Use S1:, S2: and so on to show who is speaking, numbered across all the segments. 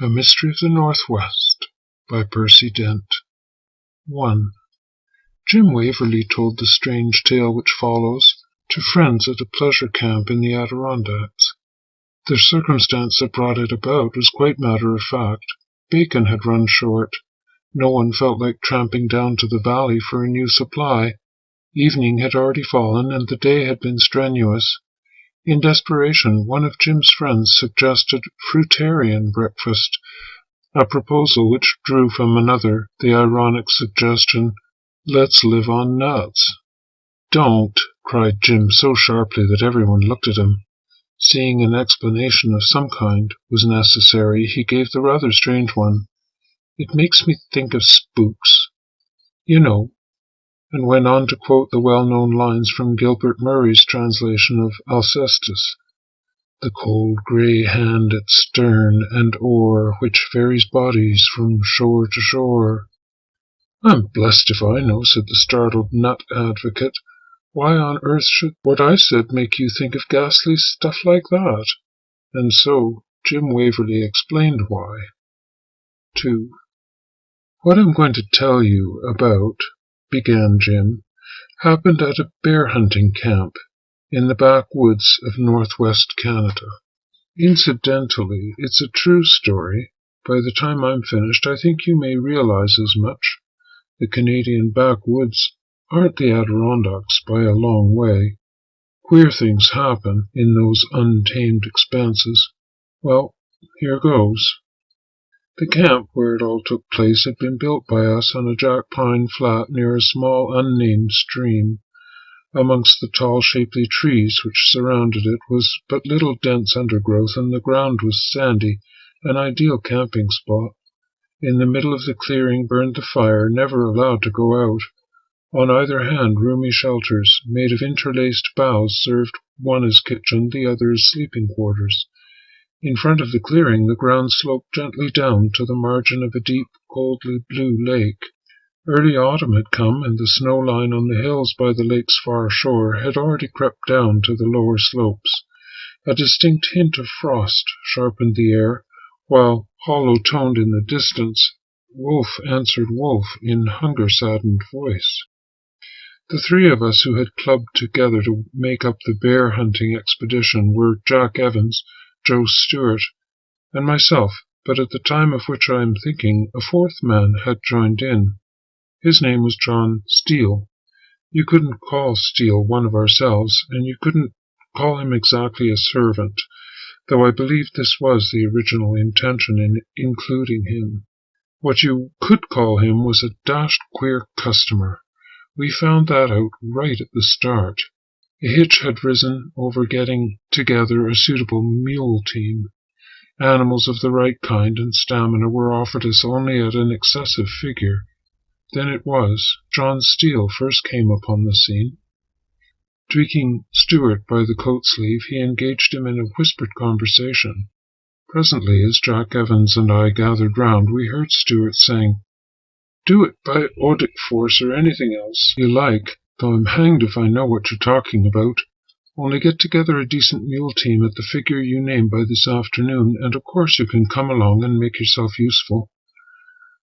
S1: A Mystery of the Northwest by Percy Dent. 1. Jim Waverley told the strange tale which follows to friends at a pleasure camp in the Adirondacks. The circumstance that brought it about was quite matter of fact. Bacon had run short. No one felt like tramping down to the valley for a new supply. Evening had already fallen, and the day had been strenuous. In desperation, one of Jim's friends suggested fruitarian breakfast, a proposal which drew from another the ironic suggestion, "Let's live on nuts." "Don't!" cried Jim so sharply that everyone looked at him. Seeing an explanation of some kind was necessary, he gave the rather strange one. "It makes me think of spooks, you know," and went on to quote the well-known lines from Gilbert Murray's translation of Alcestis. "The cold grey hand at stern and oar, which ferries bodies from shore to shore." "I'm blessed if I know," said the startled nut advocate. "Why on earth should what I said make you think of ghastly stuff like that?" And so Jim Waverley explained why. 2. "What I'm going to tell you about," began Jim, "happened at a bear-hunting camp in the backwoods of northwest Canada. Incidentally, it's a true story. By the time I'm finished, I think you may realize as much. The Canadian backwoods aren't the Adirondacks by a long way. Queer things happen in those untamed expanses. Well, here goes. The camp where it all took place had been built by us on a jack pine flat near a small unnamed stream. Amongst the tall shapely trees which surrounded it was but little dense undergrowth, and the ground was sandy, an ideal camping spot. In the middle of the clearing burned the fire, never allowed to go out. On either hand, roomy shelters, made of interlaced boughs, served one as kitchen, the other as sleeping quarters. In front of the clearing, the ground sloped gently down to the margin of a deep, coldly blue lake. Early autumn had come, and the snow line on the hills by the lake's far shore had already crept down to the lower slopes. A distinct hint of frost sharpened the air, while, hollow-toned in the distance, wolf answered wolf in hunger-saddened voice. The three of us who had clubbed together to make up the bear-hunting expedition were Jack Evans, Joe Stewart, and myself, but at the time of which I am thinking, a fourth man had joined in. His name was John Steele. You couldn't call Steele one of ourselves, and you couldn't call him exactly a servant, though I believe this was the original intention in including him. What you could call him was a dashed queer customer. We found that out right at the start. A hitch had risen over getting together a suitable mule team. Animals of the right kind and stamina were offered us only at an excessive figure. Then it was John Steele first came upon the scene. Tweaking Stewart by the coat sleeve, he engaged him in a whispered conversation. Presently, as Jack Evans and I gathered round, we heard Stewart saying, "Do it by audic force or anything else you like, though I'm hanged if I know what you're talking about. Only get together a decent mule team at the figure you name by this afternoon, and of course you can come along and make yourself useful."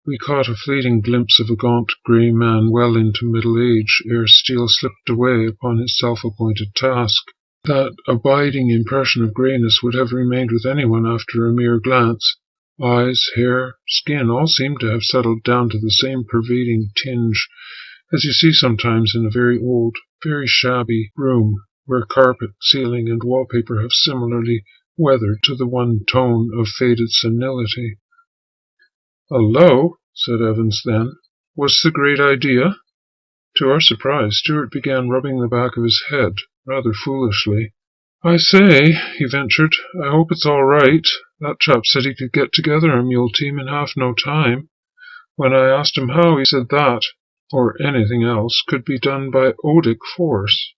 S1: We caught a fleeting glimpse of a gaunt grey man well into middle age ere Steele slipped away upon his self-appointed task. That abiding impression of greyness would have remained with anyone after a mere glance. Eyes, hair, skin all seemed to have settled down to the same pervading tinge as you see sometimes in a very old, very shabby room, where carpet, ceiling, and wallpaper have similarly weathered to the one tone of faded senility. "Hullo," said Evans then. "What's the great idea?" To our surprise, Stewart began rubbing the back of his head, rather foolishly. "I say," he ventured, "I hope it's all right. That chap said he could get together a mule team in half no time. When I asked him how, he said that, or anything else, could be done by odic force."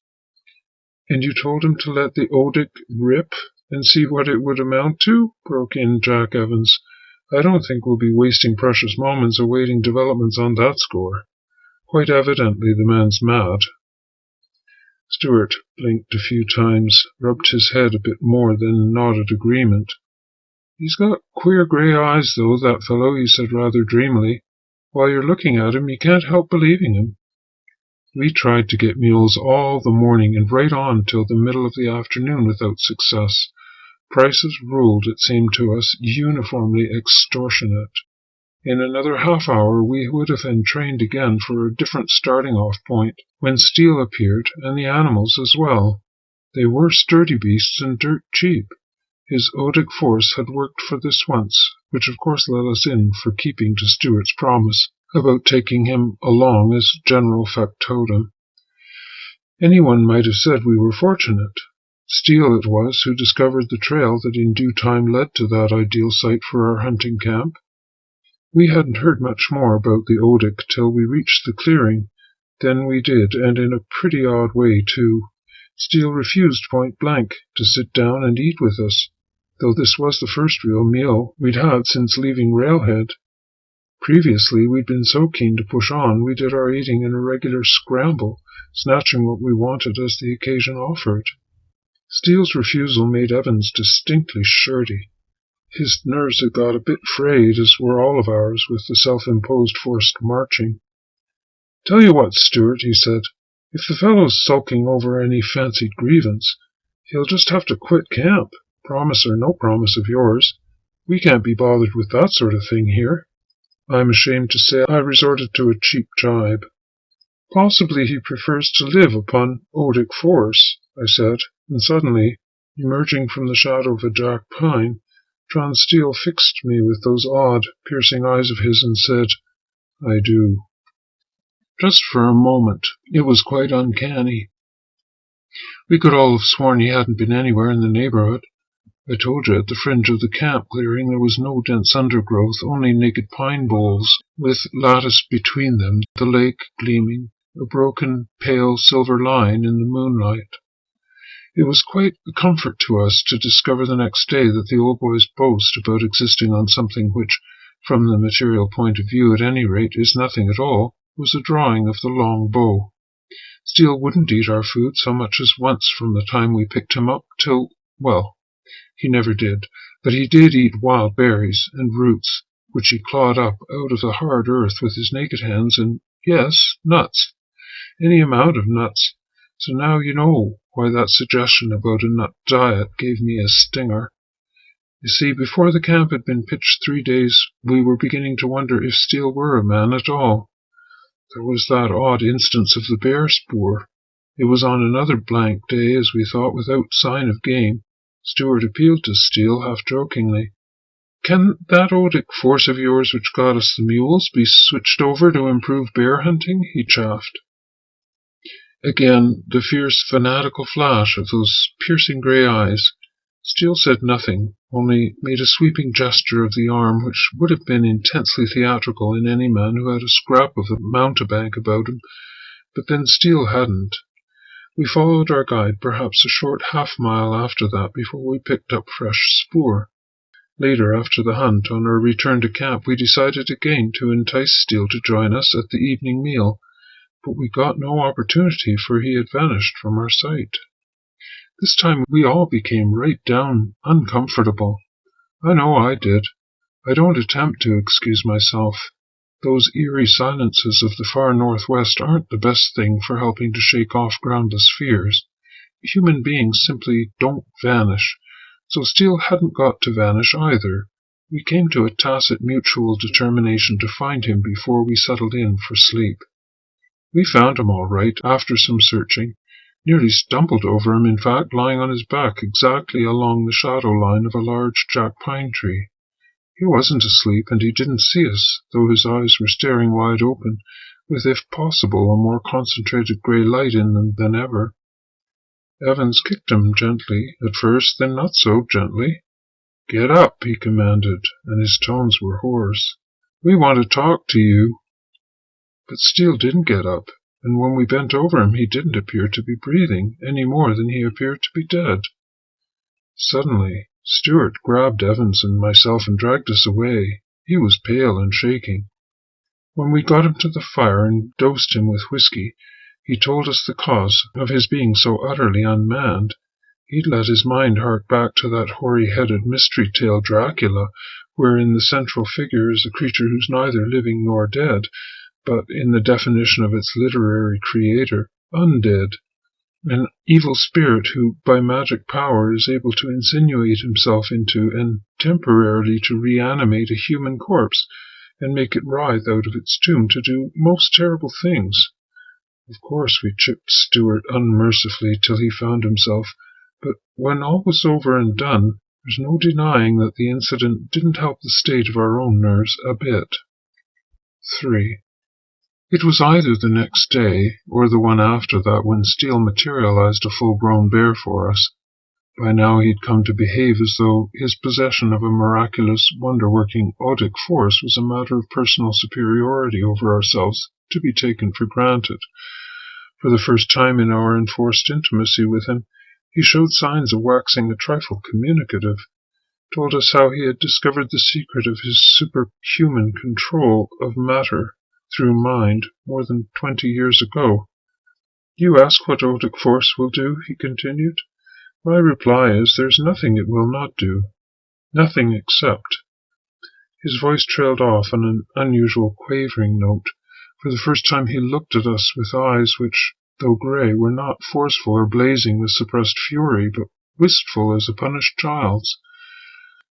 S1: "And you told him to let the odic rip and see what it would amount to?" broke in Jack Evans. "I don't think we'll be wasting precious moments awaiting developments on that score. Quite evidently the man's mad." Stewart blinked a few times, rubbed his head a bit more, then nodded agreement. "He's got queer grey eyes, though, that fellow," he said rather dreamily. "While you're looking at him, you can't help believing him." We tried to get mules all the morning and right on till the middle of the afternoon without success. Prices ruled, it seemed to us, uniformly extortionate. In another half-hour we would have been trained again for a different starting-off point, when Steele appeared, and the animals as well. They were sturdy beasts and dirt cheap. His odic force had worked for this once, which of course let us in for keeping to Stuart's promise about taking him along as general factotum. Anyone might have said we were fortunate. Steele it was who discovered the trail that in due time led to that ideal site for our hunting camp. We hadn't heard much more about the odic till we reached the clearing. Then we did, and in a pretty odd way, too. Steele refused point-blank to sit down and eat with us, though this was the first real meal we'd had since leaving Railhead. Previously, we'd been so keen to push on, we did our eating in a regular scramble, snatching what we wanted as the occasion offered. Steele's refusal made Evans distinctly shirty. His nerves had got a bit frayed, as were all of ours, with the self-imposed forced marching. "Tell you what, Stuart," he said, "if the fellow's sulking over any fancied grievance, he'll just have to quit camp, promise or no promise of yours. We can't be bothered with that sort of thing here." I'm ashamed to say I resorted to a cheap jibe. "Possibly he prefers to live upon odic force," I said, and suddenly, emerging from the shadow of a jack pine, John Steele fixed me with those odd, piercing eyes of his and said, "I do." Just for a moment. It was quite uncanny. We could all have sworn he hadn't been anywhere in the neighborhood. I told you at the fringe of the camp clearing there was no dense undergrowth, only naked pine boles, with lattice between them, the lake gleaming, a broken, pale silver line in the moonlight. It was quite a comfort to us to discover the next day that the old boy's boast about existing on something which, from the material point of view at any rate, is nothing at all, was a drawing of the long bow. Steele wouldn't eat our food so much as once from the time we picked him up till, well, he never did, but he did eat wild berries and roots, which he clawed up out of the hard earth with his naked hands, and, yes, nuts. Any amount of nuts. So now you know why that suggestion about a nut diet gave me a stinger. You see, before the camp had been pitched 3 days, we were beginning to wonder if Steele were a man at all. There was that odd instance of the bear spoor. It was on another blank day, as we thought, without sign of game. Stuart appealed to Steele half-jokingly. "Can that odic force of yours which got us the mules be switched over to improve bear hunting?" he chaffed. Again, the fierce, fanatical flash of those piercing grey eyes. Steele said nothing, only made a sweeping gesture of the arm which would have been intensely theatrical in any man who had a scrap of a mountebank about him, but then Steele hadn't. We followed our guide perhaps a short half-mile after that before we picked up fresh spoor. Later, after the hunt, on our return to camp, we decided again to entice Steele to join us at the evening meal, but we got no opportunity, for he had vanished from our sight. This time we all became right down uncomfortable. I know I did. I don't attempt to excuse myself. Those eerie silences of the far northwest aren't the best thing for helping to shake off groundless fears. Human beings simply don't vanish, so Steele hadn't got to vanish either. We came to a tacit mutual determination to find him before we settled in for sleep. We found him all right, after some searching. Nearly stumbled over him, in fact, lying on his back exactly along the shadow line of a large jack pine tree. He wasn't asleep, and he didn't see us, though his eyes were staring wide open, with, if possible, a more concentrated grey light in them than ever. Evans kicked him gently, at first, then not so gently. "Get up," he commanded, and his tones were hoarse. "We want to talk to you." But Steele didn't get up, and when we bent over him he didn't appear to be breathing, any more than he appeared to be dead. Suddenly, Stuart grabbed Evans and myself and dragged us away. He was pale and shaking. When we got him to the fire and dosed him with whiskey, he told us the cause of his being so utterly unmanned. He'd let his mind hark back to that hoary-headed mystery tale Dracula, wherein the central figure is a creature who's neither living nor dead, but, in the definition of its literary creator, undead. An evil spirit who, by magic power, is able to insinuate himself into and temporarily to reanimate a human corpse and make it writhe out of its tomb to do most terrible things. Of course, we chipped Stuart unmercifully till he found himself, but when all was over and done, there's no denying that the incident didn't help the state of our own nerves a bit. 3. It was either the next day, or the one after that, when Steele materialized a full-grown bear for us. By now he'd come to behave as though his possession of a miraculous, wonder-working odic force was a matter of personal superiority over ourselves, to be taken for granted. For the first time in our enforced intimacy with him, he showed signs of waxing a trifle communicative, told us how he had discovered the secret of his superhuman control of matter through mind more than 20 years ago. You ask what odic force will do, he continued. My reply is there's nothing it will not do. Nothing except. His voice trailed off on an unusual quavering note. For the first time he looked at us with eyes which, though grey, were not forceful or blazing with suppressed fury, but wistful as a punished child's.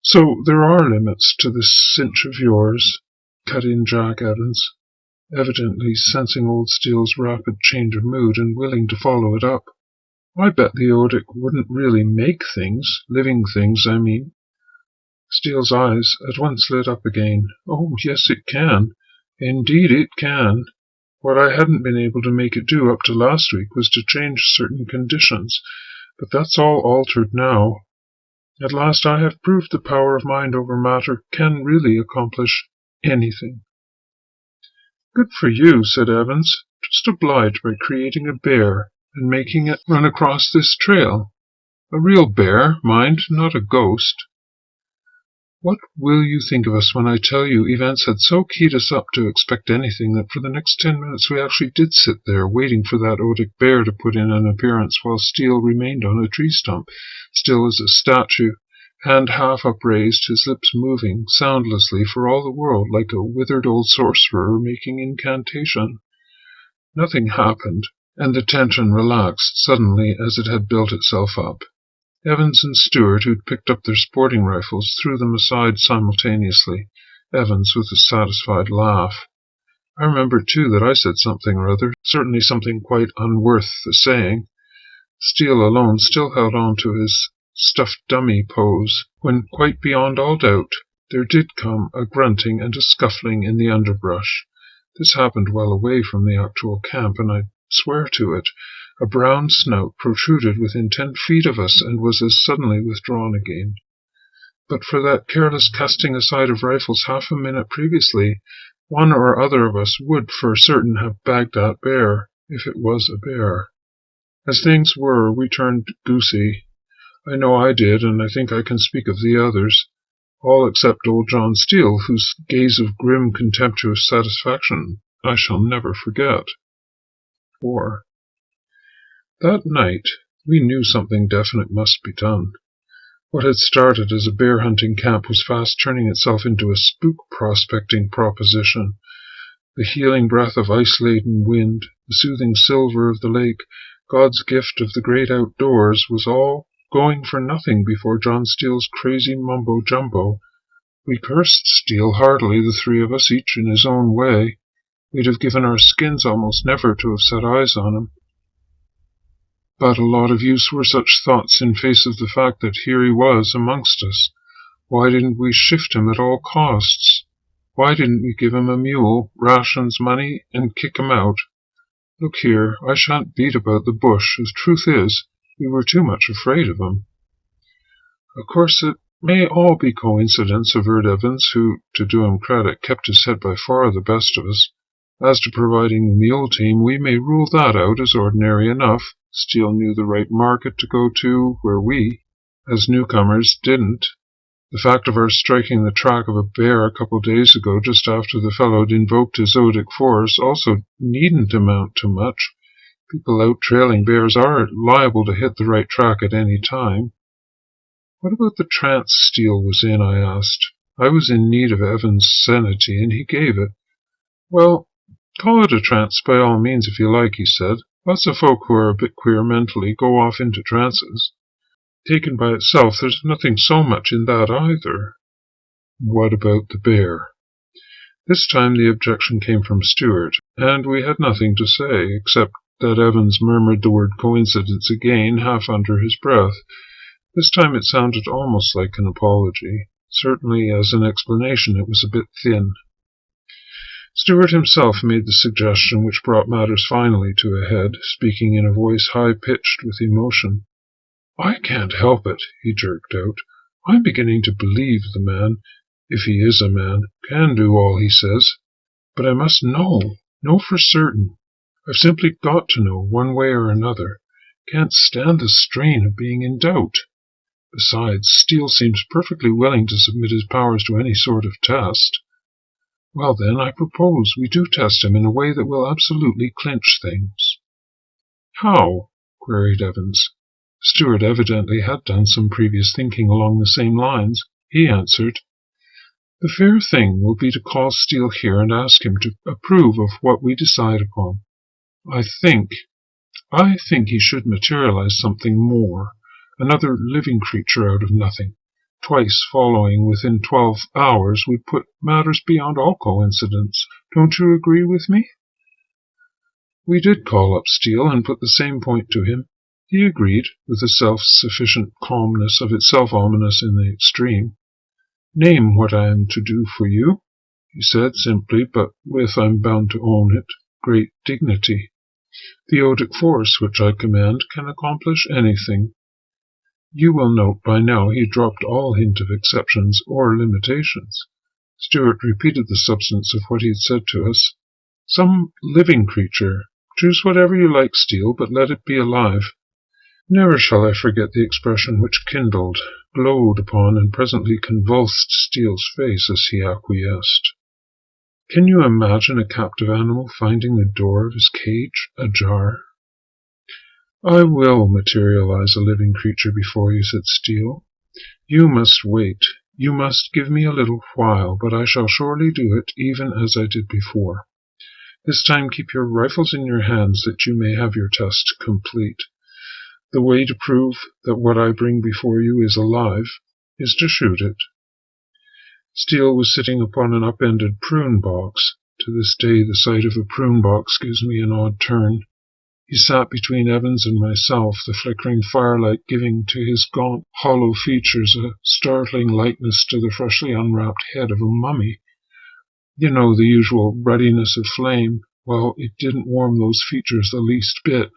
S1: So there are limits to this cinch of yours, cut in Jack Evans, evidently sensing old Steele's rapid change of mood and willing to follow it up. I bet the odic wouldn't really make things, living things, I mean. Steele's eyes at once lit up again. Oh, yes, it can. Indeed it can. What I hadn't been able to make it do up to last week was to change certain conditions, but that's all altered now. At last I have proved the power of mind over matter can really accomplish anything. Good for you, said Evans. Just oblige by creating a bear and making it run across this trail. A real bear, mind, not a ghost. What will you think of us when I tell you events had so keyed us up to expect anything that for the next 10 minutes we actually did sit there, waiting for that odic bear to put in an appearance while Steele remained on a tree stump, still as a statue, hand half upraised, his lips moving, soundlessly for all the world like a withered old sorcerer making incantation. Nothing happened, and the tension relaxed suddenly as it had built itself up. Evans and Stuart, who'd picked up their sporting rifles, threw them aside simultaneously, Evans with a satisfied laugh. I remember, too, that I said something or other, certainly something quite unworth the saying. Steele alone still held on to his stuffed dummy pose, when, quite beyond all doubt, there did come a grunting and a scuffling in the underbrush. This happened well away from the actual camp, and I swear to it. A brown snout protruded within 10 feet of us and was as suddenly withdrawn again. But for that careless casting aside of rifles half a minute previously, one or other of us would for certain have bagged that bear, if it was a bear. As things were, we turned goosey. I know I did, and I think I can speak of the others, all except old John Steele, whose gaze of grim, contemptuous satisfaction I shall never forget. 4. That night, we knew something definite must be done. What had started as a bear-hunting camp was fast turning itself into a spook-prospecting proposition. The healing breath of ice-laden wind, the soothing silver of the lake, God's gift of the great outdoors, was all going for nothing before John Steele's crazy mumbo-jumbo. We cursed Steele heartily, the three of us, each in his own way. We'd have given our skins almost never to have set eyes on him. But a lot of use were such thoughts in face of the fact that here he was amongst us. Why didn't we shift him at all costs? Why didn't we give him a mule, rations, money, and kick him out? Look here, I shan't beat about the bush. The truth is, we were too much afraid of him. Of course, it may all be coincidence, averred Evans, who, to do him credit, kept his head by far the best of us. As to providing the mule team, we may rule that out as ordinary enough. Steele knew the right market to go to, where we, as newcomers, didn't. The fact of our striking the track of a bear a couple days ago, just after the fellow had invoked his odic force, also needn't amount to much. People out trailing bears are liable to hit the right track at any time. What about the trance Steele was in, I asked. I was in need of Evan's sanity, and he gave it. Well, call it a trance by all means if you like, he said. Lots of folk who are a bit queer mentally go off into trances. Taken by itself, there's nothing so much in that either. What about the bear? This time the objection came from Stuart, and we had nothing to say, except that Evans murmured the word coincidence again, half under his breath. This time it sounded almost like an apology. Certainly, as an explanation, it was a bit thin. Stuart himself made the suggestion which brought matters finally to a head, speaking in a voice high-pitched with emotion. I can't help it, he jerked out. I'm beginning to believe the man, if he is a man, can do all he says. But I must know for certain. I've simply got to know, one way or another. Can't stand the strain of being in doubt. Besides, Steele seems perfectly willing to submit his powers to any sort of test. Well then, I propose we do test him in a way that will absolutely clinch things. How? Queried Evans. Stuart evidently had done some previous thinking along the same lines. He answered, The fair thing will be to call Steele here and ask him to approve of what we decide upon. I think he should materialize something more, another living creature out of nothing. Twice following within 12 hours would put matters beyond all coincidence. Don't you agree with me? We did call up Steele and put the same point to him. He agreed, with a self-sufficient calmness of itself ominous in the extreme. Name what I am to do for you, he said simply, but with, I'm bound to own it, great dignity. The odic force which I command can accomplish anything. You will note by now he dropped all hint of exceptions or limitations. Stuart repeated the substance of what he had said to us. Some living creature. Choose whatever you like, Steele, but let it be alive. Never shall I forget the expression which kindled, glowed upon, and presently convulsed Steele's face as he acquiesced. Can you imagine a captive animal finding the door of his cage ajar? I will materialize a living creature before you, said Steele. You must wait. You must give me a little while, but I shall surely do it, even as I did before. This time keep your rifles in your hands, that you may have your test complete. The way to prove that what I bring before you is alive is to shoot it. Steele was sitting upon an upended prune box. To this day the sight of a prune box gives me an odd turn. He sat between Evans and myself, the flickering firelight giving to his gaunt, hollow features a startling likeness to the freshly unwrapped head of a mummy. You know, the usual ruddiness of flame. Well, it didn't warm those features the least bit.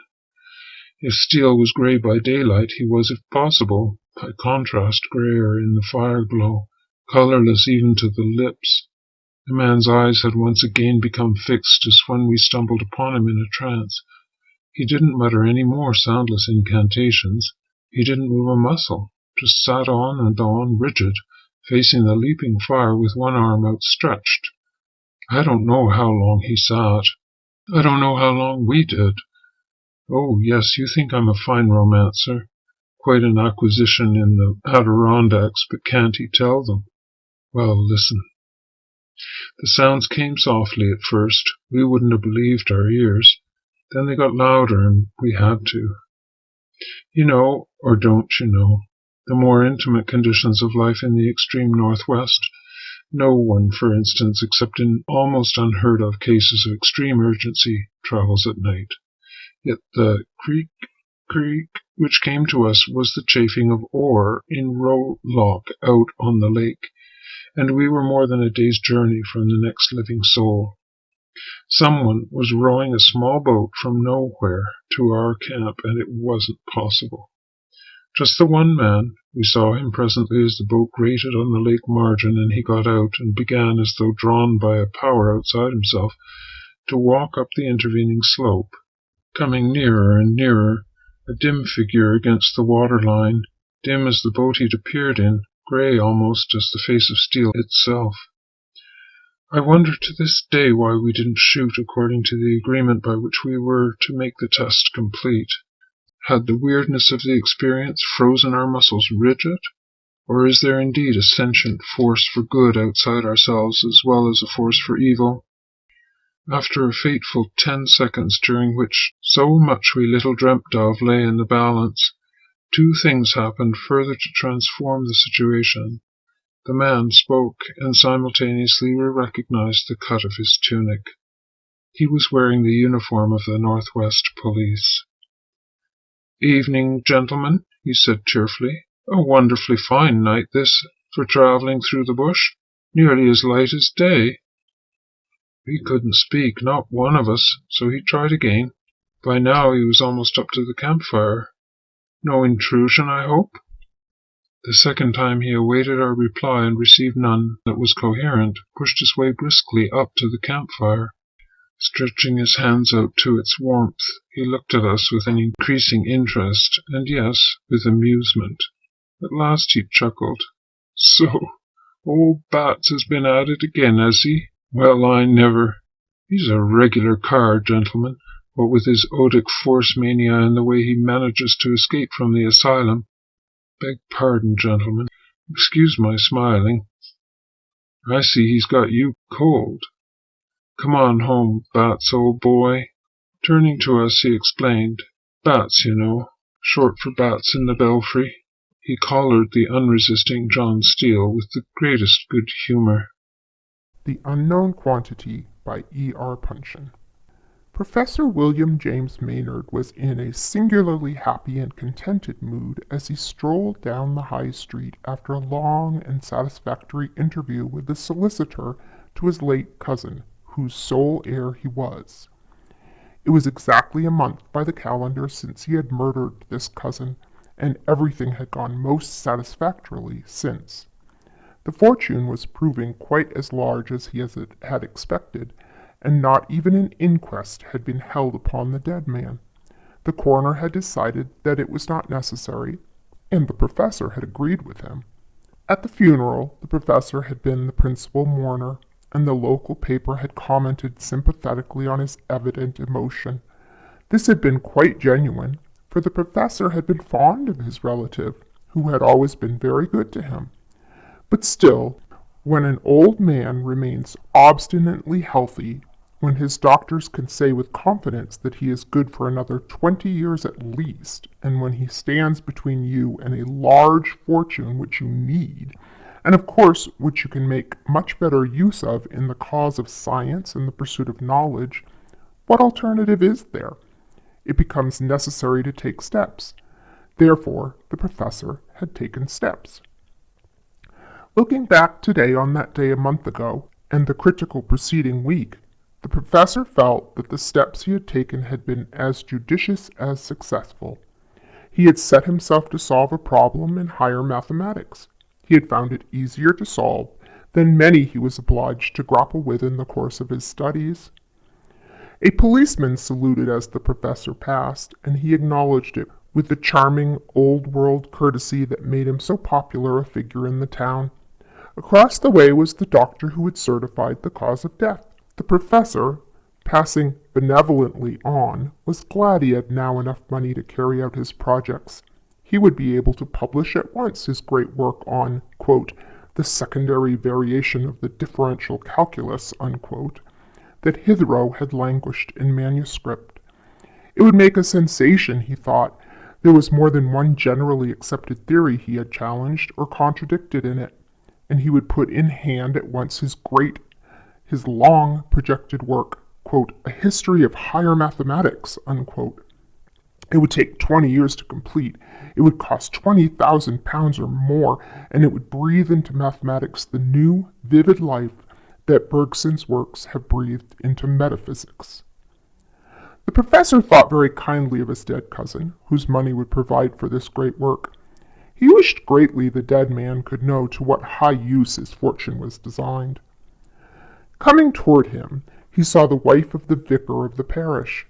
S1: If Steele was grey by daylight, he was, if possible, by contrast, greyer in the fire-glow, colourless even to the lips. The man's eyes had once again become fixed as when we stumbled upon him in a trance. He didn't mutter any more soundless incantations. He didn't move a muscle, just sat on and on, rigid, facing the leaping fire with one arm outstretched. I don't know how long he sat. I don't know how long we did. Oh, yes, you think I'm a fine romancer. Quite an acquisition in the Adirondacks, but can't he tell them? Well, listen. The sounds came softly at first. We wouldn't have believed our ears. Then they got louder, and we had to. You know, or don't you know, the more intimate conditions of life in the extreme northwest. No one, for instance, except in almost unheard-of cases of extreme urgency, travels at night. Yet the creak which came to us was the chafing of oar in rowlock out on the lake, and we were more than a day's journey from the next living soul. Someone was rowing a small boat from nowhere to our camp, and it wasn't possible. Just the one man. We saw him presently as the boat grated on the lake margin, and he got out and began, as though drawn by a power outside himself, to walk up the intervening slope, coming nearer and nearer, a dim figure against the water-line, dim as the boat he'd appeared in, grey almost as the face of Steele itself. I wonder to this day why we didn't shoot according to the agreement by which we were to make the test complete. Had the weirdness of the experience frozen our muscles rigid? Or is there indeed a sentient force for good outside ourselves as well as a force for evil? After a fateful 10 seconds during which so much we little dreamt of lay in the balance, 2 things happened further to transform the situation. The man spoke, and simultaneously we recognized the cut of his tunic. He was wearing the uniform of the Northwest Police. "Evening, gentlemen," he said cheerfully. "A wonderfully fine night this for traveling through the bush, nearly as light as day." We couldn't speak, not one of us, so he tried again. By now he was almost up to the campfire. "No intrusion, I hope?" The second time he awaited our reply and received none that was coherent, pushed his way briskly up to the campfire. Stretching his hands out to its warmth, he looked at us with an increasing interest, and yes, with amusement. At last he chuckled. "So, old Bats has been at it again, has he? Well, I never. He's a regular card, gentlemen, what with his odic force mania and the way he manages to escape from the asylum. Beg pardon, gentlemen. Excuse my smiling. I see he's got you cold. Come on home, Bats, old boy." Turning to us, he explained. "Bats, you know, short for Bats in the Belfry." He collared the unresisting John Steele with the greatest good humor.
S2: The Unknown Quantity by E.R. Punchin. Professor William James Maynard was in a singularly happy and contented mood as he strolled down the High Street after a long and satisfactory interview with the solicitor to his late cousin, whose sole heir he was. It was exactly a month by the calendar since he had murdered this cousin, and everything had gone most satisfactorily since. The fortune was proving quite as large as he had expected, and not even an inquest had been held upon the dead man. The coroner had decided that it was not necessary, and the professor had agreed with him. At the funeral, the professor had been the principal mourner, and the local paper had commented sympathetically on his evident emotion. This had been quite genuine, for the professor had been fond of his relative, who had always been very good to him. But still, when an old man remains obstinately healthy, when his doctors can say with confidence that he is good for another 20 years at least, and when he stands between you and a large fortune which you need, and of course which you can make much better use of in the cause of science and the pursuit of knowledge, what alternative is there? It becomes necessary to take steps. Therefore, the professor had taken steps. Looking back today on that day a month ago, and the critical preceding week, the professor felt that the steps he had taken had been as judicious as successful. He had set himself to solve a problem in higher mathematics. He had found it easier to solve than many he was obliged to grapple with in the course of his studies. A policeman saluted as the professor passed, and he acknowledged it with the charming old-world courtesy that made him so popular a figure in the town. Across the way was the doctor who had certified the cause of death. The professor, passing benevolently on, was glad he had now enough money to carry out his projects. He would be able to publish at once his great work on, quote, the secondary variation of the differential calculus, unquote, that hitherto had languished in manuscript. It would make a sensation, he thought. There was more than one generally accepted theory he had challenged or contradicted in it, and he would put in hand at once his long projected work, quote, a history of higher mathematics, unquote. It would take 20 years to complete. It would cost £20,000 or more, and it would breathe into mathematics the new, vivid life that Bergson's works have breathed into metaphysics. The professor thought very kindly of his dead cousin, whose money would provide for this great work. He wished greatly the dead man could know to what high use his fortune was designed. Coming toward him, he saw the wife of the vicar of the parish.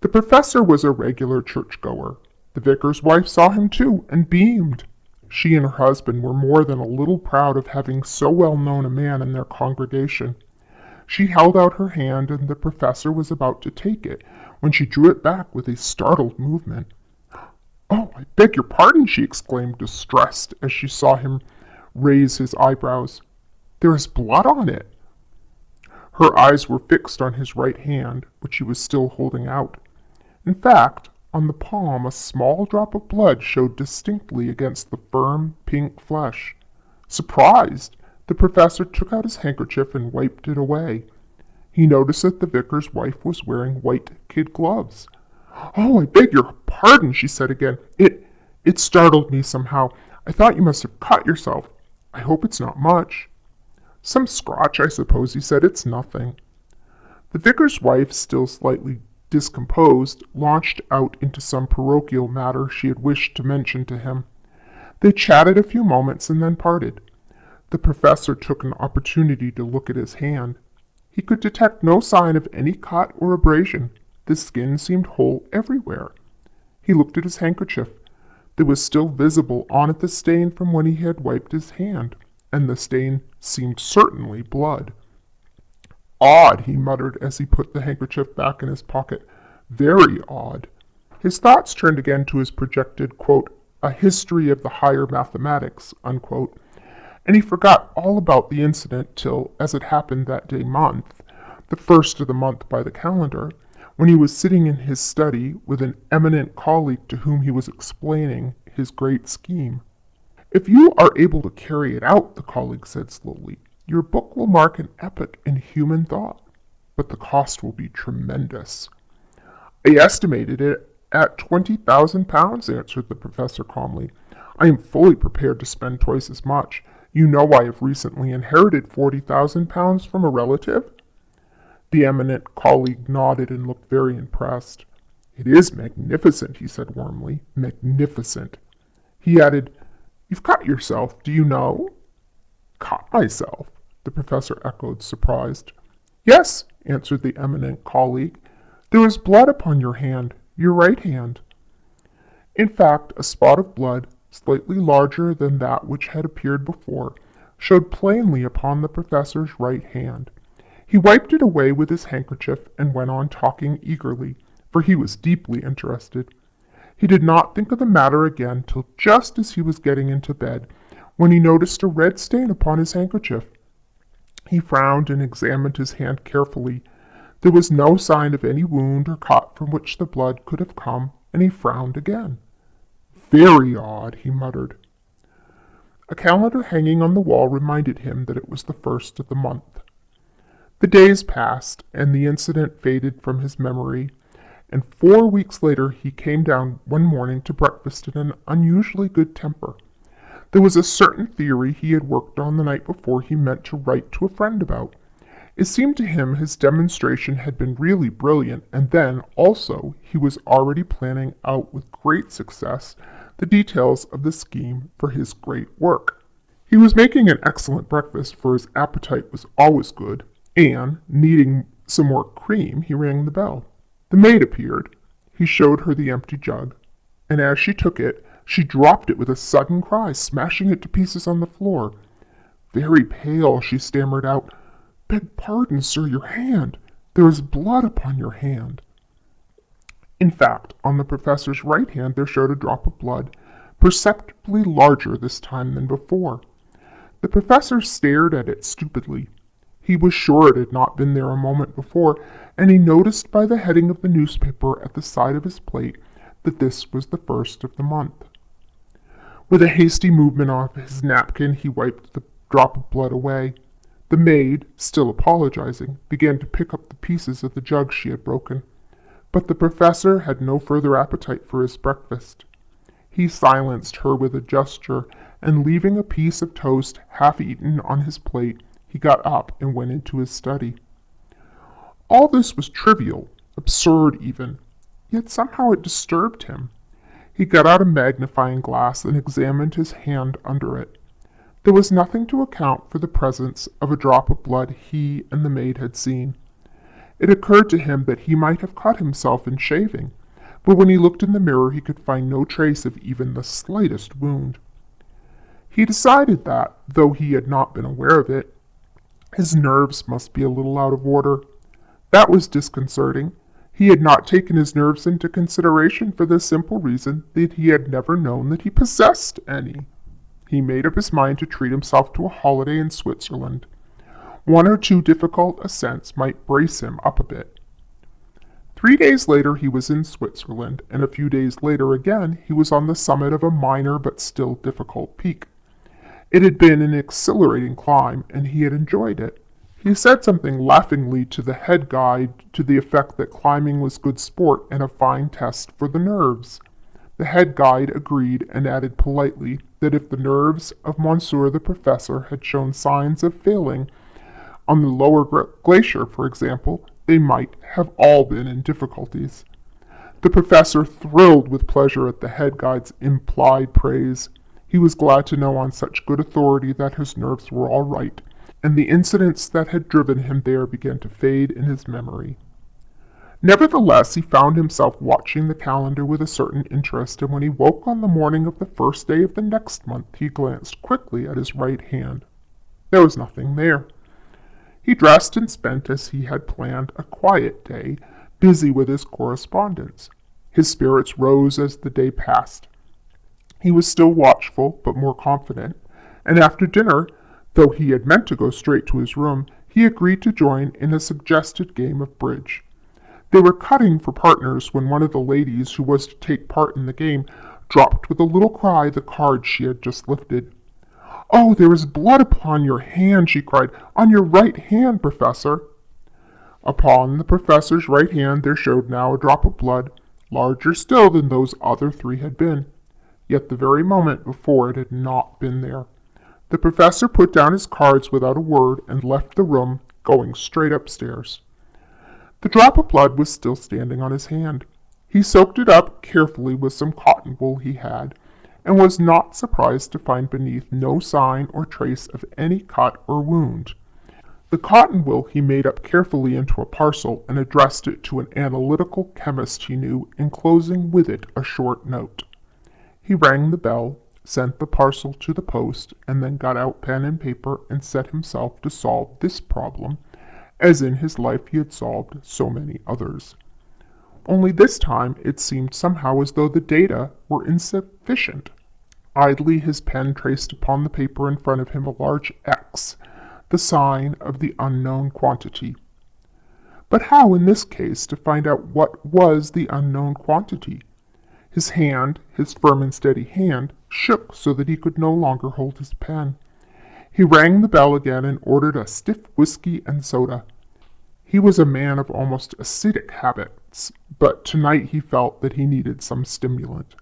S2: The professor was a regular churchgoer. The vicar's wife saw him too, and beamed. She and her husband were more than a little proud of having so well-known a man in their congregation. She held out her hand, and the professor was about to take it, when she drew it back with a startled movement. "Oh, I beg your pardon," she exclaimed, distressed, as she saw him raise his eyebrows. "There is blood on it." Her eyes were fixed on his right hand, which he was still holding out. In fact, on the palm a small drop of blood showed distinctly against the firm, pink flesh. Surprised, the professor took out his handkerchief and wiped it away. He noticed that the vicar's wife was wearing white kid gloves. "Oh, I beg your pardon," she said again. It startled me somehow. I thought you must have cut yourself. I hope it's not much." "Some scratch, I suppose," he said. "It's nothing." The vicar's wife, still slightly discomposed, launched out into some parochial matter she had wished to mention to him. They chatted a few moments and then parted. The professor took an opportunity to look at his hand. He could detect no sign of any cut or abrasion. The skin seemed whole everywhere. He looked at his handkerchief. There was still visible on it the stain from when he had wiped his hand, and the stain seemed certainly blood. "Odd," he muttered as he put the handkerchief back in his pocket. "Very odd." His thoughts turned again to his projected, quote, "a history of the higher mathematics," unquote, and he forgot all about the incident till, as it happened that day month, the first of the month by the calendar, when he was sitting in his study with an eminent colleague to whom he was explaining his great scheme. "If you are able to carry it out," the colleague said slowly, "your book will mark an epoch in human thought, but the cost will be tremendous." "I estimated it at £20,000, answered the professor calmly. "I am fully prepared to spend twice as much. You know I have recently inherited £40,000 from a relative?" The eminent colleague nodded and looked very impressed. "It is magnificent," he said warmly. "Magnificent." He added, "You've cut yourself, do you know?" "Cut myself?" the professor echoed, surprised. "Yes," answered the eminent colleague. "There is blood upon your hand, your right hand." In fact, a spot of blood, slightly larger than that which had appeared before, showed plainly upon the professor's right hand. He wiped it away with his handkerchief and went on talking eagerly, for he was deeply interested. He did not think of the matter again till just as he was getting into bed, when he noticed a red stain upon his handkerchief. He frowned and examined his hand carefully. There was no sign of any wound or cut from which the blood could have come, and he frowned again. "Very odd," he muttered. A calendar hanging on the wall reminded him that it was the first of the month. The days passed, and the incident faded from his memory, and 4 weeks later he came down one morning to breakfast in an unusually good temper. There was a certain theory he had worked on the night before he meant to write to a friend about. It seemed to him his demonstration had been really brilliant, and then, also, he was already planning out with great success the details of the scheme for his great work. He was making an excellent breakfast, for his appetite was always good, and, needing some more cream, he rang the bell. The maid appeared. He showed her the empty jug, and as she took it, she dropped it with a sudden cry, smashing it to pieces on the floor. Very pale, she stammered out, "Beg pardon, sir, your hand. There is blood upon your hand." In fact, on the professor's right hand there showed a drop of blood, perceptibly larger this time than before. The professor stared at it stupidly. He was sure it had not been there a moment before, and he noticed by the heading of the newspaper at the side of his plate that this was the first of the month. With a hasty movement of his napkin, he wiped the drop of blood away. The maid, still apologizing, began to pick up the pieces of the jug she had broken. But the professor had no further appetite for his breakfast. He silenced her with a gesture, and leaving a piece of toast half eaten on his plate, he got up and went into his study. All this was trivial, absurd even, yet somehow it disturbed him. He got out a magnifying glass and examined his hand under it. There was nothing to account for the presence of a drop of blood he and the maid had seen. It occurred to him that he might have cut himself in shaving, but when he looked in the mirror he could find no trace of even the slightest wound. He decided that, though he had not been aware of it, His nerves must be a little out of order. That was disconcerting. He had not taken his nerves into consideration for the simple reason that he had never known that he possessed any. He made up his mind to treat himself to a holiday in Switzerland. 1 or 2 difficult ascents might brace him up a bit. 3 days later he was in Switzerland, and a few days later again he was on the summit of a minor but still difficult peak. It had been an exhilarating climb, and he had enjoyed it. He said something laughingly to the head guide to the effect that climbing was good sport and a fine test for the nerves. The head guide agreed and added politely that if the nerves of Monsieur the Professor had shown signs of failing, on the lower glacier, for example, they might have all been in difficulties. The professor thrilled with pleasure at the head guide's implied praise. He was glad to know on such good authority that his nerves were all right, and the incidents that had driven him there began to fade in his memory. Nevertheless, he found himself watching the calendar with a certain interest, and when he woke on the morning of the first day of the next month, he glanced quickly at his right hand. There was nothing there. He dressed and spent, as he had planned, a quiet day, busy with his correspondence. His spirits rose as the day passed. He was still watchful, but more confident, and after dinner, though he had meant to go straight to his room, he agreed to join in a suggested game of bridge. They were cutting for partners when one of the ladies who was to take part in the game dropped with a little cry the card she had just lifted. "Oh, there is blood upon your hand," she cried. "On your right hand, Professor." Upon the professor's right hand there showed now a drop of blood, larger still than those other 3 had been. Yet the very moment before it had not been there. The professor put down his cards without a word and left the room, going straight upstairs. The drop of blood was still standing on his hand. He soaked it up carefully with some cotton wool he had, and was not surprised to find beneath no sign or trace of any cut or wound. The cotton wool he made up carefully into a parcel and addressed it to an analytical chemist he knew, enclosing with it a short note. He rang the bell, sent the parcel to the post, and then got out pen and paper and set himself to solve this problem, as in his life he had solved so many others. Only this time it seemed somehow as though the data were insufficient. Idly his pen traced upon the paper in front of him a large X, the sign of the unknown quantity. But how in this case to find out what was the unknown quantity? His hand, his firm and steady hand, shook so that he could no longer hold his pen. He rang the bell again and ordered a stiff whiskey and soda. He was a man of almost ascetic habits, but tonight he felt that he needed some stimulant.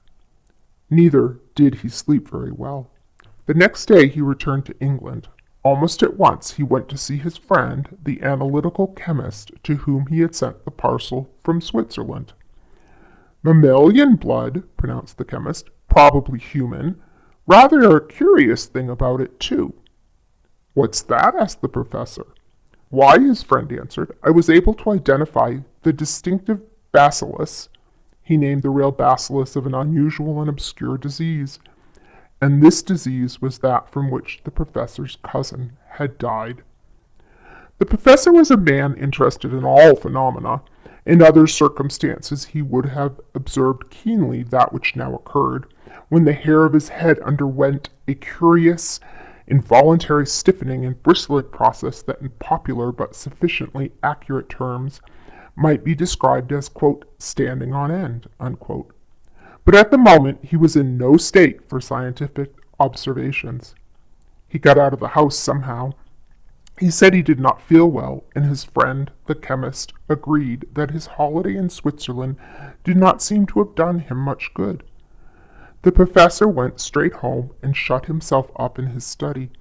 S2: Neither did he sleep very well. The next day he returned to England. Almost at once he went to see his friend, the analytical chemist to whom he had sent the parcel from Switzerland. "Mammalian blood," pronounced the chemist, "probably human. Rather a curious thing about it, too." "What's that?" asked the professor. "Why," his friend answered, "I was able to identify the distinctive bacillus." He named the real bacillus of an unusual and obscure disease. And this disease was that from which the professor's cousin had died. The professor was a man interested in all phenomena. In other circumstances he would have observed keenly that which now occurred, when the hair of his head underwent a curious, involuntary stiffening and bristling process that in popular but sufficiently accurate terms might be described as, quote, "standing on end," unquote. But at the moment he was in no state for scientific observations. He got out of the house somehow. He said he did not feel well, and his friend, the chemist, agreed that his holiday in Switzerland did not seem to have done him much good. The professor went straight home and shut himself up in his study.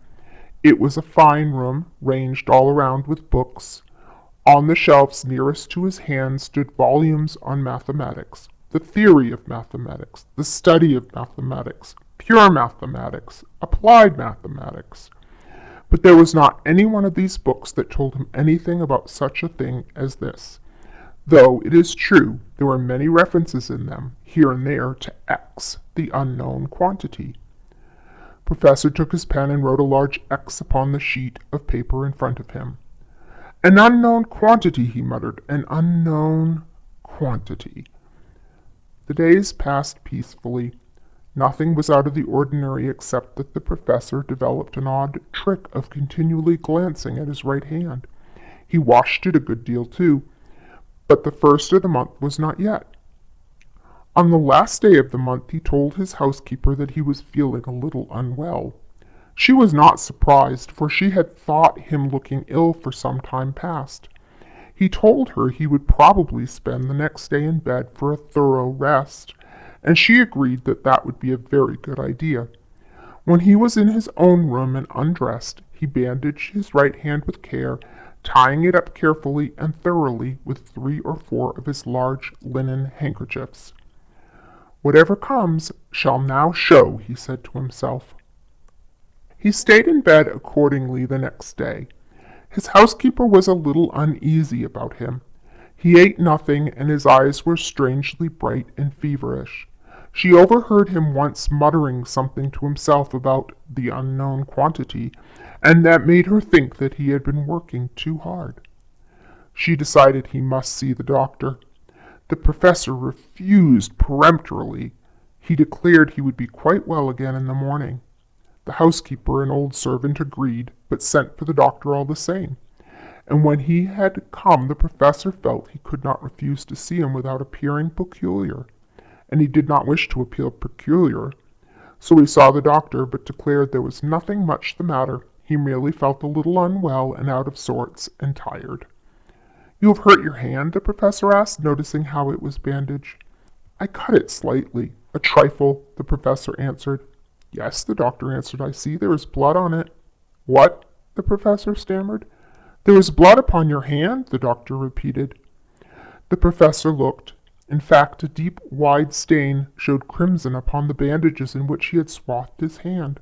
S2: It was a fine room, ranged all around with books. On the shelves nearest to his hand stood volumes on mathematics, the theory of mathematics, the study of mathematics, pure mathematics, applied mathematics. But there was not any one of these books that told him anything about such a thing as this, though it is true there were many references in them, here and there, to X, the unknown quantity. Professor took his pen and wrote a large X upon the sheet of paper in front of him. An unknown quantity, he muttered, an unknown quantity. The days passed peacefully. Nothing was out of the ordinary except that the professor developed an odd trick of continually glancing at his right hand. He washed it a good deal too, but the first of the month was not yet. On the last day of the month he told his housekeeper that he was feeling a little unwell. She was not surprised, for she had thought him looking ill for some time past. He told her he would probably spend the next day in bed for a thorough rest, and she agreed that that would be a very good idea. When he was in his own room and undressed, he bandaged his right hand with care, tying it up carefully and thoroughly with 3 or 4 of his large linen handkerchiefs. Whatever comes shall now show, he said to himself. He stayed in bed accordingly the next day. His housekeeper was a little uneasy about him. He ate nothing, and his eyes were strangely bright and feverish. She overheard him once muttering something to himself about the unknown quantity, and that made her think that he had been working too hard. She decided he must see the doctor. The professor refused peremptorily. He declared he would be quite well again in the morning. The housekeeper, an old servant, agreed, but sent for the doctor all the same. And when he had come, the professor felt he could not refuse to see him without appearing peculiar, and he did not wish to appear peculiar. So he saw the doctor, but declared there was nothing much the matter. He merely felt a little unwell and out of sorts and tired. You have hurt your hand? The professor asked, noticing how it was bandaged. I cut it slightly. A trifle, the professor answered. Yes, the doctor answered. I see there is blood on it. What? The professor stammered. There is blood upon your hand, the doctor repeated. The professor looked. In fact, a deep, wide stain showed crimson upon the bandages in which he had swathed his hand.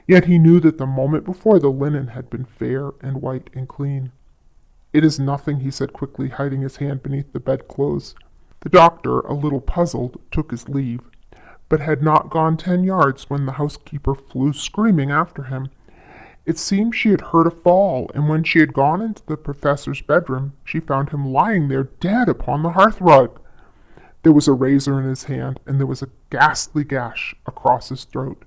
S2: Yet he knew that the moment before the linen had been fair and white and clean. It is nothing, he said quickly, hiding his hand beneath the bedclothes. The doctor, a little puzzled, took his leave, but had not gone 10 yards when the housekeeper flew screaming after him. It seemed she had heard a fall, and when she had gone into the professor's bedroom, she found him lying there dead upon the hearthrug. There was a razor in his hand, and there was a ghastly gash across his throat.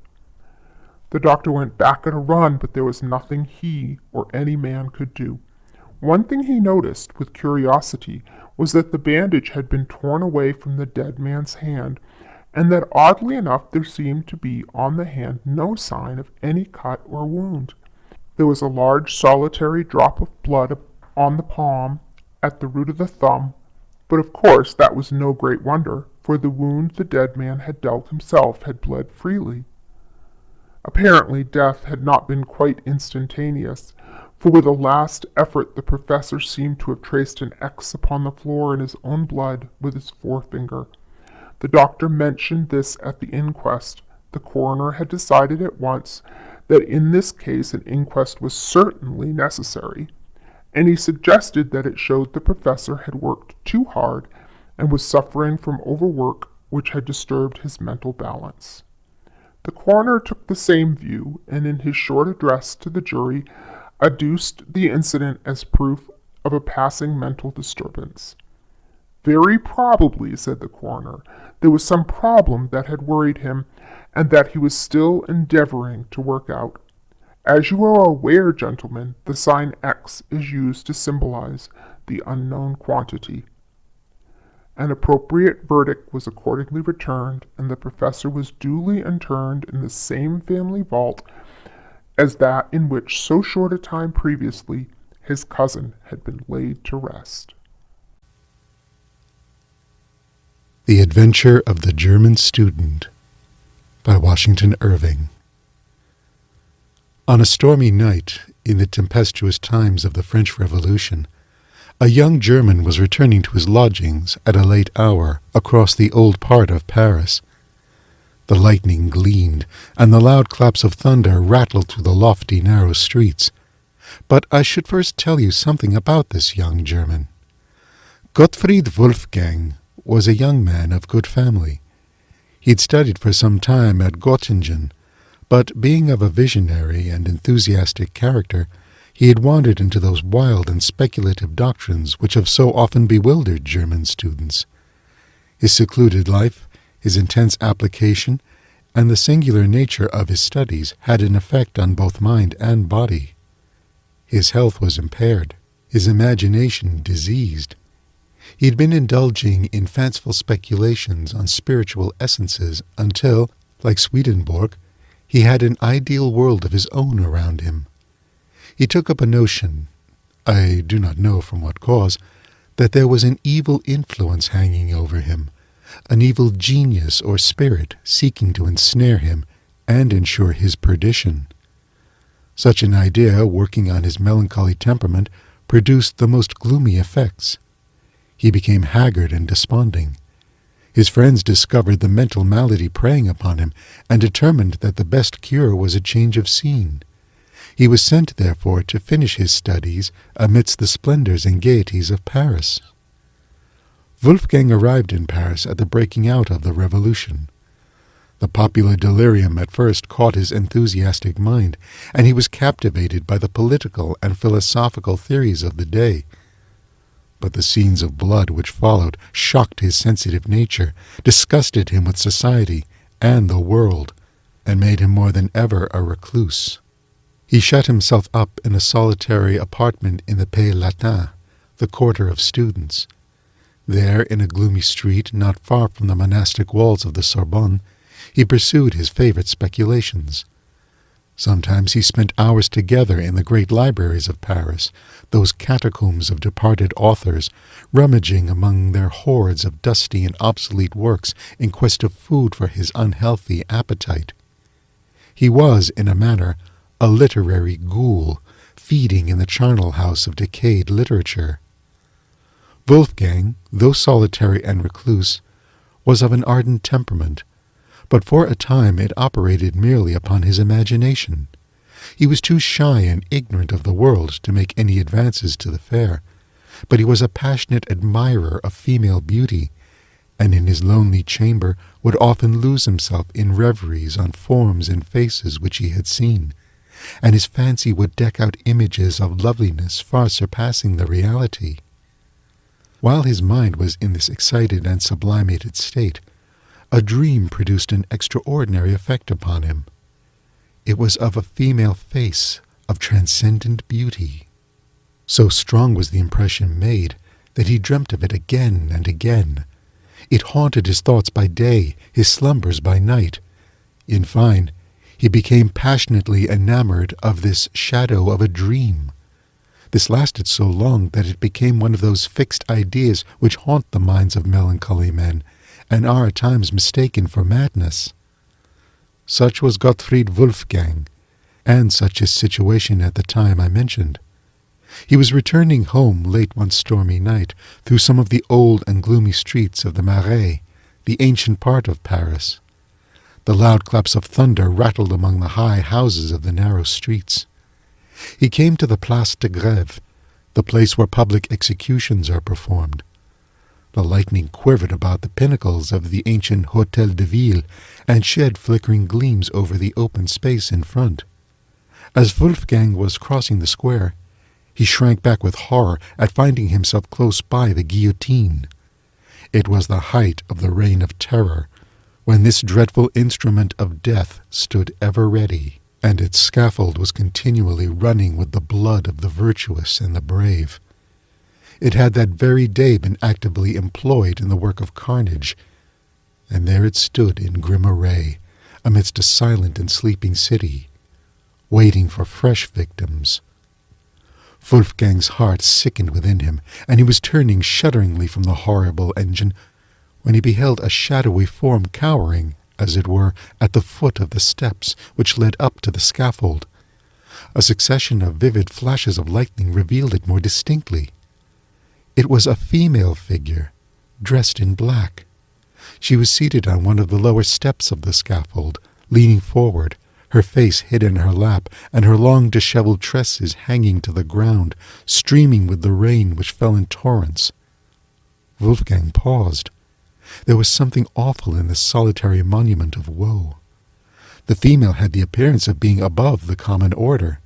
S2: The doctor went back at a run, but there was nothing he or any man could do. One thing he noticed with curiosity was that the bandage had been torn away from the dead man's hand, and that oddly enough there seemed to be on the hand no sign of any cut or wound. There was a large solitary drop of blood on the palm at the root of the thumb, but of course that was no great wonder, for the wound the dead man had dealt himself had bled freely. Apparently death had not been quite instantaneous, for with a last effort the professor seemed to have traced an X upon the floor in his own blood with his forefinger. The doctor mentioned this at the inquest. The coroner had decided at once that in this case an inquest was certainly necessary, and he suggested that it showed the professor had worked too hard and was suffering from overwork which had disturbed his mental balance. The coroner took the same view, and in his short address to the jury adduced the incident as proof of a passing mental disturbance. Very probably, said the coroner, there was some problem that had worried him, and that he was still endeavoring to work out. As you are aware, gentlemen, the sign X is used to symbolize the unknown quantity. An appropriate verdict was accordingly returned, and the professor was duly interned in the same family vault as that in which so short a time previously his cousin had been laid to rest.
S3: The Adventure of the German Student by Washington Irving. On a stormy night in the tempestuous times of the French Revolution, a young German was returning to his lodgings at a late hour across the old part of Paris. The lightning gleamed, and the loud claps of thunder rattled through the lofty, narrow streets. But I should first tell you something about this young German. Gottfried Wolfgang was a young man of good family. He had studied for some time at Göttingen, But being of a visionary and enthusiastic character, he had wandered into those wild and speculative doctrines which have so often bewildered German students. His secluded life, his intense application, and the singular nature of his studies had an effect on both mind and body. His health was impaired, his imagination diseased. He had been indulging in fanciful speculations on spiritual essences until, like Swedenborg, he had an ideal world of his own around him. He took up a notion, I do not know from what cause, that there was an evil influence hanging over him, an evil genius or spirit seeking to ensnare him and ensure his perdition. Such an idea, working on his melancholy temperament, produced the most gloomy effects. He became haggard and desponding. His friends discovered the mental malady preying upon him and determined that the best cure was a change of scene. He was sent, therefore, to finish his studies amidst the splendors and gaieties of Paris. Wolfgang arrived in Paris at the breaking out of the Revolution. The popular delirium at first caught his enthusiastic mind, and he was captivated by the political and philosophical theories of the day. But the scenes of blood which followed shocked his sensitive nature, disgusted him with society and the world, and made him more than ever a recluse. He shut himself up in a solitary apartment in the Pays Latin, the quarter of students. There, in a gloomy street not far from the monastic walls of the Sorbonne, he pursued his favorite speculations. Sometimes he spent hours together in the great libraries of Paris, those catacombs of departed authors, rummaging among their hoards of dusty and obsolete works in quest of food for his unhealthy appetite. He was, in a manner, a literary ghoul, feeding in the charnel house of decayed literature. Wolfgang, though solitary and recluse, was of an ardent temperament, but for a time it operated merely upon his imagination. He was too shy and ignorant of the world to make any advances to the fair, but he was a passionate admirer of female beauty, and in his lonely chamber would often lose himself in reveries on forms and faces which he had seen, and his fancy would deck out images of loveliness far surpassing the reality. While his mind was in this excited and sublimated state, a dream produced an extraordinary effect upon him. It was of a female face of transcendent beauty. So strong was the impression made that he dreamt of it again and again. It haunted his thoughts by day, his slumbers by night. In fine, he became passionately enamored of this shadow of a dream. This lasted so long that it became one of those fixed ideas which haunt the minds of melancholy men, and are at times mistaken for madness. Such was Gottfried Wolfgang, and such his situation at the time I mentioned. He was returning home late one stormy night through some of the old and gloomy streets of the Marais, the ancient part of Paris. The loud claps of thunder rattled among the high houses of the narrow streets. He came to the Place de Grève, the place where public executions are performed. The lightning quivered about the pinnacles of the ancient Hôtel de Ville and shed flickering gleams over the open space in front. As Wolfgang was crossing the square, he shrank back with horror at finding himself close by the guillotine. It was the height of the Reign of Terror, when this dreadful instrument of death stood ever ready, and its scaffold was continually running with the blood of the virtuous and the brave. It had that very day been actively employed in the work of carnage, and there it stood in grim array, amidst a silent and sleeping city, waiting for fresh victims. Wolfgang's heart sickened within him, and he was turning shudderingly from the horrible engine, when he beheld a shadowy form cowering, as it were, at the foot of the steps which led up to the scaffold. A succession of vivid flashes of lightning revealed it more distinctly. It was a female figure, dressed in black. She was seated on one of the lower steps of the scaffold, leaning forward, her face hid in her lap, and her long dishevelled tresses hanging to the ground, streaming with the rain which fell in torrents. Wolfgang paused. There was something awful in this solitary monument of woe. The female had the appearance of being above the common order.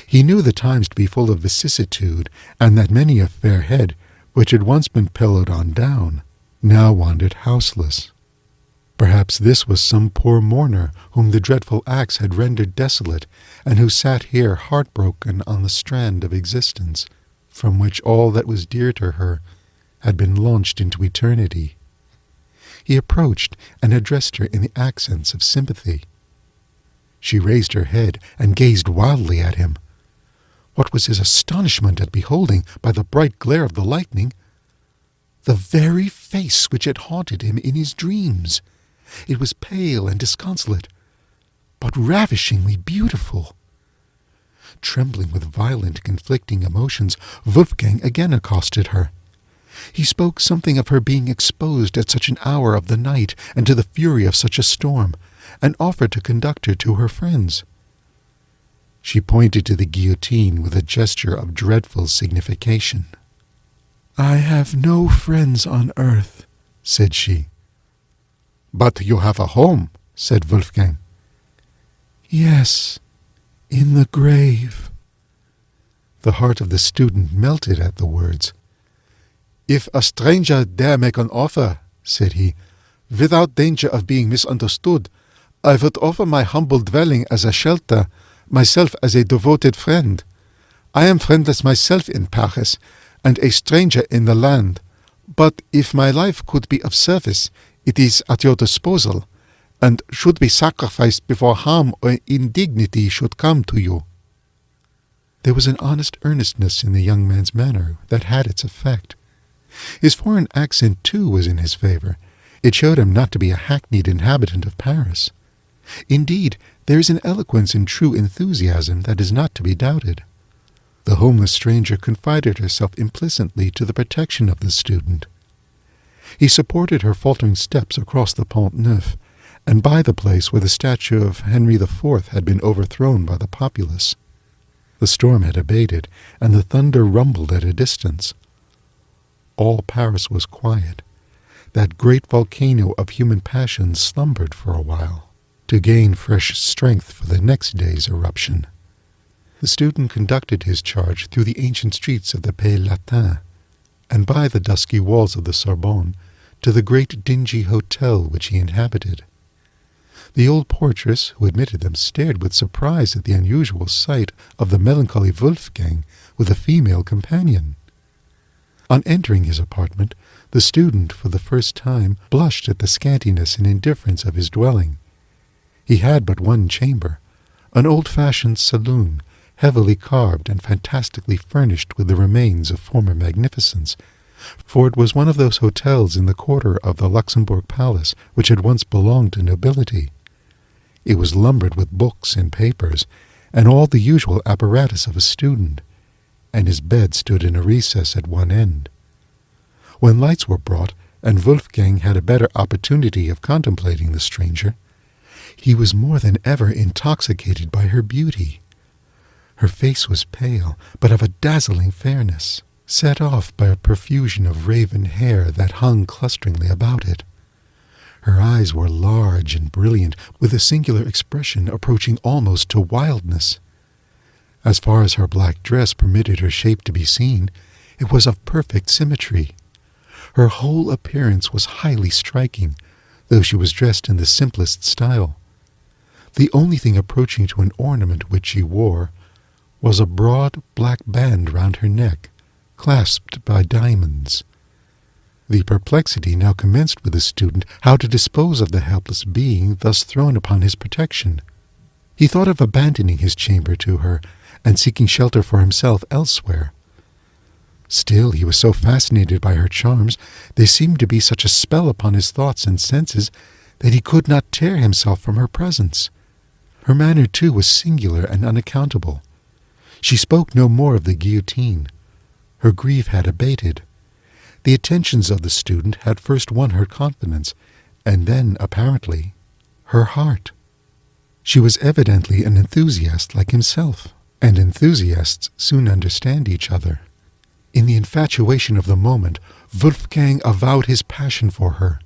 S3: He knew the times to be full of vicissitude, and that many a fair head, which had once been pillowed on down, now wandered houseless. Perhaps this was some poor mourner whom the dreadful axe had rendered desolate, and who sat here heartbroken on the strand of existence, from which all that was dear to her had been launched into eternity. He approached and addressed her in the accents of sympathy. She raised her head and gazed wildly at him. What was his astonishment at beholding, by the bright glare of the lightning, the very face which had haunted him in his dreams. It was pale and disconsolate, but ravishingly beautiful. Trembling with violent conflicting emotions, Wolfgang again accosted her. He spoke something of her being exposed at such an hour of the night and to the fury of such a storm, and offered to conduct her to her friends. She pointed to the guillotine with a gesture of dreadful signification. "I have no friends on earth," said she. "But you have a home," said Wolfgang. "Yes, in the grave." The heart of the student melted at the words. "If a stranger dare make an offer," said he, "without danger of being misunderstood, I would offer my humble dwelling as a shelter, myself as a devoted friend. I am friendless myself in Paris, and a stranger in the land. But if my life could be of service, it is at your disposal, and should be sacrificed before harm or indignity should come to you." There was an honest earnestness in the young man's manner that had its effect. His foreign accent, too, was in his favor. It showed him not to be a hackneyed inhabitant of Paris. Indeed, there is an eloquence in true enthusiasm that is not to be doubted. The homeless stranger confided herself implicitly to the protection of the student. He supported her faltering steps across the Pont Neuf, and by the place where the statue of Henry IV had been overthrown by the populace. The storm had abated, and the thunder rumbled at a distance. All Paris was quiet. That great volcano of human passion slumbered for a while, to gain fresh strength for the next day's eruption. The student conducted his charge through the ancient streets of the Pays Latin, and by the dusky walls of the Sorbonne, to the great dingy hotel which he inhabited. The old portress who admitted them stared with surprise at the unusual sight of the melancholy Wolfgang with a female companion. On entering his apartment, the student for the first time blushed at the scantiness and indifference of his dwelling. He had but one chamber, an old-fashioned saloon, heavily carved and fantastically furnished with the remains of former magnificence, for it was one of those hotels in the quarter of the Luxembourg Palace which had once belonged to nobility. It was lumbered with books and papers, and all the usual apparatus of a student, and his bed stood in a recess at one end. When lights were brought, and Wolfgang had a better opportunity of contemplating the stranger, he was more than ever intoxicated by her beauty. Her face was pale, but of a dazzling fairness, set off by a profusion of raven hair that hung clusteringly about it. Her eyes were large and brilliant, with a singular expression approaching almost to wildness. As far as her black dress permitted her shape to be seen, it was of perfect symmetry. Her whole appearance was highly striking, though she was dressed in the simplest style. The only thing approaching to an ornament which she wore was a broad black band round her neck, clasped by diamonds. The perplexity now commenced with the student how to dispose of the helpless being thus thrown upon his protection. He thought of abandoning his chamber to her, and seeking shelter for himself elsewhere. Still, he was so fascinated by her charms, there seemed to be such a spell upon his thoughts and senses, that he could not tear himself from her presence. Her manner, too, was singular and unaccountable. She spoke no more of the guillotine. Her grief had abated. The attentions of the student had first won her confidence, and then, apparently, her heart. She was evidently an enthusiast like himself, and enthusiasts soon understand each other. In the infatuation of the moment, Wolfgang avowed his passion for her.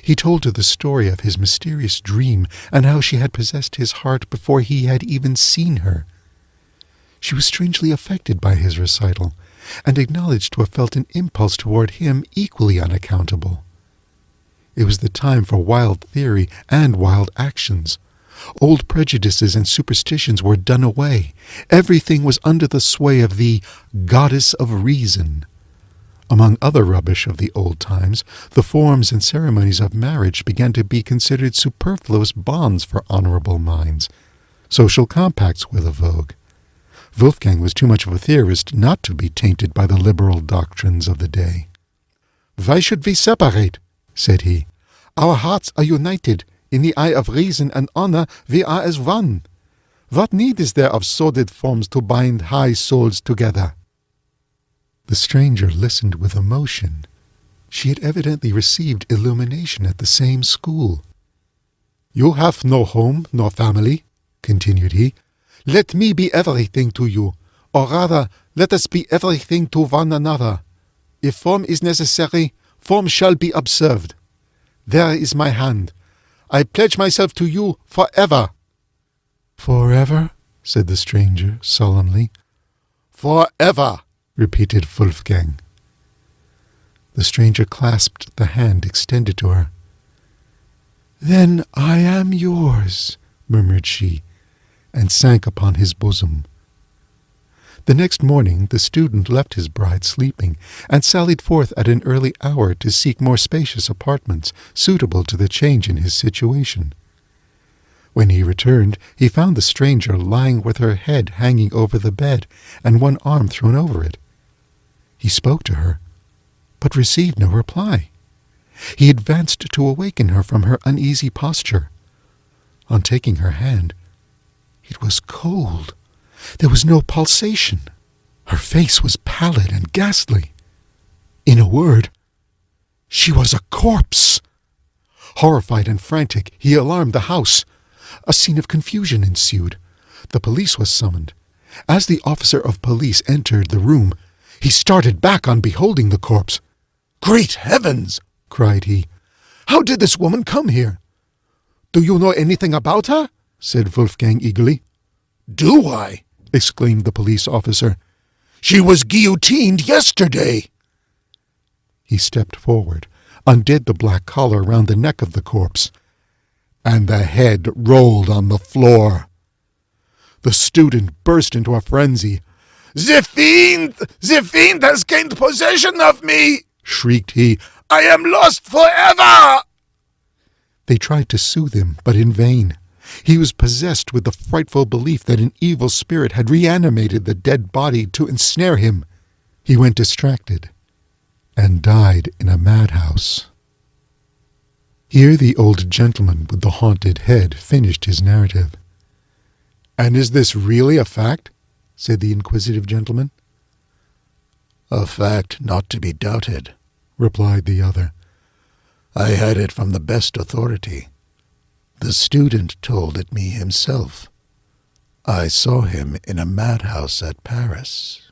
S3: He told her the story of his mysterious dream and how she had possessed his heart before he had even seen her. She was strangely affected by his recital, and acknowledged to have felt an impulse toward him equally unaccountable. It was the time for wild theory and wild actions. Old prejudices and superstitions were done away. Everything was under the sway of the goddess of reason. Among other rubbish of the old times, the forms and ceremonies of marriage began to be considered superfluous bonds for honorable minds. Social compacts were the vogue. Wolfgang was too much of a theorist not to be tainted by the liberal doctrines of the day. "Why should we separate?" said he. "Our hearts are united. In the eye of reason and honor we are as one. What need is there of sordid forms to bind high souls together?" The stranger listened with emotion. She had evidently received illumination at the same school. "You have no home nor family," continued he. "Let me be everything to you, or rather, let us be everything to one another. If form is necessary, form shall be observed. There is my hand. I pledge myself to you forever." "Forever?" said the stranger solemnly. "Forever," repeated Wolfgang. The stranger clasped the hand extended to her. "Then I am yours," murmured she, and sank upon his bosom. The next morning the student left his bride sleeping, and sallied forth at an early hour to seek more spacious apartments, suitable to the change in his situation. When he returned, he found the stranger lying with her head hanging over the bed, and one arm thrown over it. He spoke to her, but received no reply. He advanced to awaken her from her uneasy posture. On taking her hand, it was cold. There was no pulsation. Her face was pallid and ghastly. In a word, she was a corpse. Horrified and frantic, he alarmed the house. A scene of confusion ensued. The police was summoned. As the officer of police entered the room, he started back on beholding the corpse. "Great heavens!" cried he. "How did this woman come here?" "Do you know anything about her?" said Wolfgang eagerly. "Do I?" exclaimed the police officer. "She was guillotined yesterday." He stepped forward, undid the black collar round the neck of the corpse, and the head rolled on the floor. The student burst into a frenzy. The fiend has gained possession of me!" shrieked he. "I am lost forever!" They tried to soothe him, but in vain. He was possessed with the frightful belief that an evil spirit had reanimated the dead body to ensnare him. He went distracted, and died in a madhouse. Here the old gentleman with the haunted head finished his narrative. "And is this really a fact?" said the inquisitive gentleman. "A fact not to be doubted," replied the other. "I had it from the best authority. The student told it me himself. I saw him in a madhouse at Paris."